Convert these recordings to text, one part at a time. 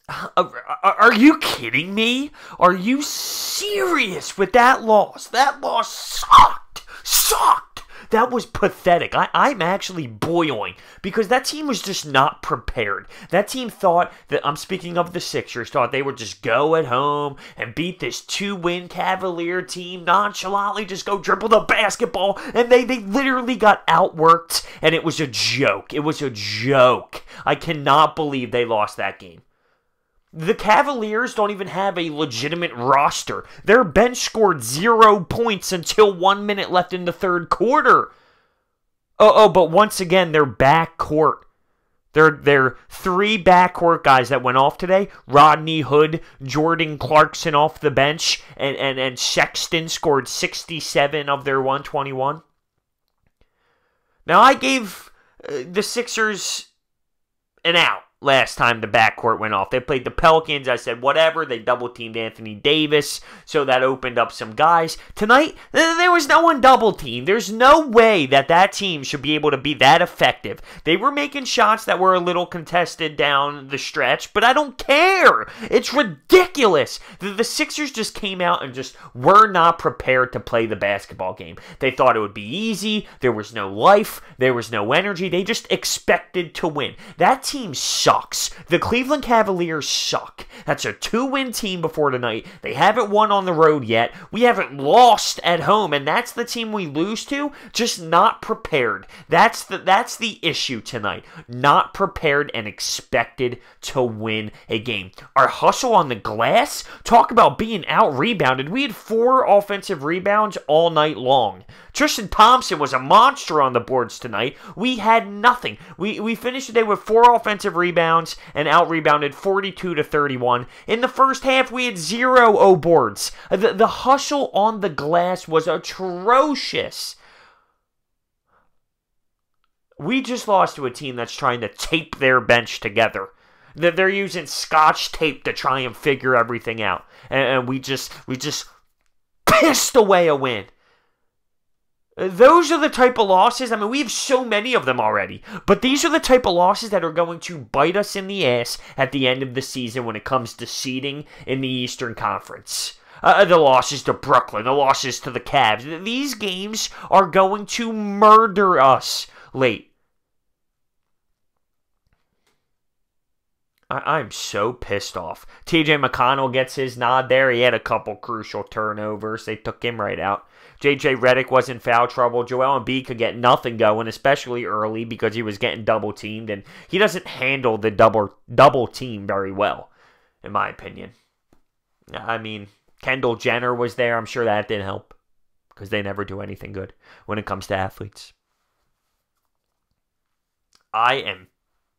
Are you kidding me? Are you serious with that loss? That loss sucked. Sucked. That was pathetic. I'm actually boiling because that team was just not prepared. That team thought that, I'm speaking of the Sixers, thought they would just go at home and beat this 2-win Cavalier team, nonchalantly just go dribble the basketball, and they literally got outworked, and it was a joke. It was a joke. I cannot believe they lost that game. The Cavaliers don't even have a legitimate roster. Their bench scored 0 points until 1 minute left in the third quarter. But once again, their backcourt. Their 3 backcourt guys that went off today. Rodney Hood, Jordan Clarkson off the bench, and Sexton scored 67 of their 121. Now, I gave the Sixers an out last time the backcourt went off. They played the Pelicans. I said, whatever. They double-teamed Anthony Davis, so that opened up some guys. Tonight, there was no one double-teamed. There's no way that team should be able to be that effective. They were making shots that were a little contested down the stretch, but I don't care. It's ridiculous. The Sixers just came out and just were not prepared to play the basketball game. They thought it would be easy. There was no life. There was no energy. They just expected to win. That team sucks. The Cleveland Cavaliers suck. That's a 2-win team before tonight. They haven't won on the road yet. We haven't lost at home, and that's the team we lose to. Just not prepared. That's the issue tonight. Not prepared and expected to win a game. Our hustle on the glass? Talk about being out-rebounded. We had 4 offensive rebounds all night long. Tristan Thompson was a monster on the boards tonight. We had nothing. We finished the day with 4 offensive rebounds and out-rebounded 42-31. In the first half, we had 0 boards. The hustle on the glass was atrocious. We just lost to a team that's trying to tape their bench together. They're using Scotch tape to try and figure everything out. And we just pissed away a win. Those are the type of losses, I mean, we have so many of them already, but these are the type of losses that are going to bite us in the ass at the end of the season when it comes to seeding in the Eastern Conference. The losses to Brooklyn, the losses to the Cavs. These games are going to murder us late. I'm so pissed off. TJ McConnell gets his nod there. He had a couple crucial turnovers. They took him right out. JJ Redick was in foul trouble. Joel Embiid could get nothing going, especially early because he was getting double-teamed, and he doesn't handle the double team very well, in my opinion. I mean, Kendall Jenner was there. I'm sure that didn't help because they never do anything good when it comes to athletes. I am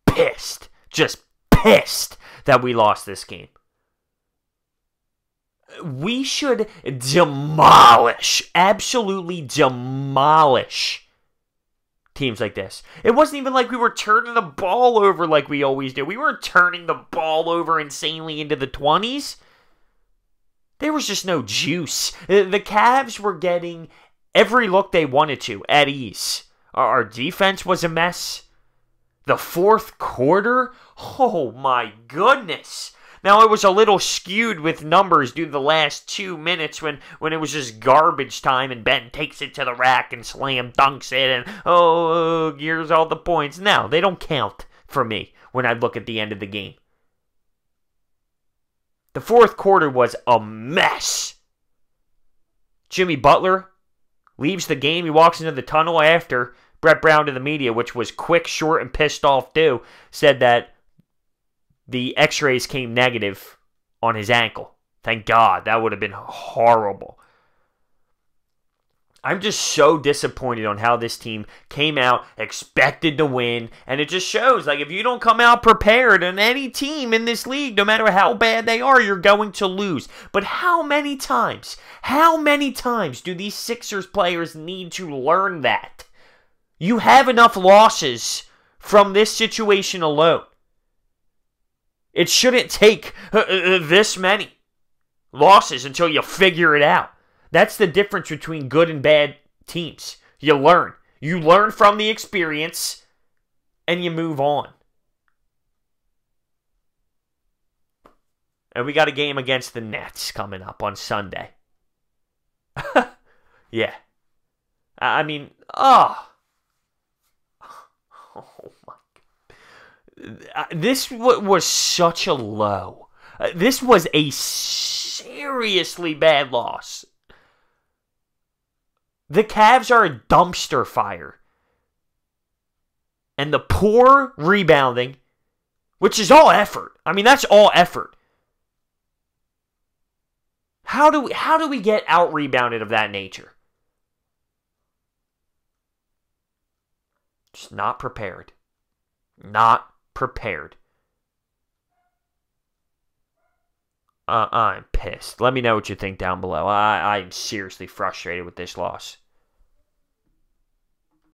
pissed. Just pissed that we lost this game. We should demolish, absolutely demolish teams like this. It wasn't even like we were turning the ball over like we always do. We weren't turning the ball over insanely into the 20s. There was just no juice. The Cavs were getting every look they wanted to at ease. Our defense was a mess. The fourth quarter? Oh my goodness. Now, it was a little skewed with numbers due to the last 2 minutes when it was just garbage time and Ben takes it to the rack and slam dunks it and, here's all the points. No, they don't count for me when I look at the end of the game. The fourth quarter was a mess. Jimmy Butler leaves the game. He walks into the tunnel after. Brett Brown to the media, which was quick, short, and pissed off too, said that the x-rays came negative on his ankle. Thank God. That would have been horrible. I'm just so disappointed on how this team came out, expected to win, and it just shows, like, if you don't come out prepared, and any team in this league, no matter how bad they are, you're going to lose. But how many times do these Sixers players need to learn that? You have enough losses from this situation alone. It shouldn't take this many losses until you figure it out. That's the difference between good and bad teams. You learn. You learn from the experience, and you move on. And we got a game against the Nets coming up on Sunday. Yeah. I mean, oh my God. This was such a low. This was a seriously bad loss. The Cavs are a dumpster fire. And the poor rebounding, which is all effort. I mean, that's all effort. How do we get out-rebounded of that nature? Just not prepared. Not prepared. I'm pissed. Let me know what you think down below. I'm seriously frustrated with this loss.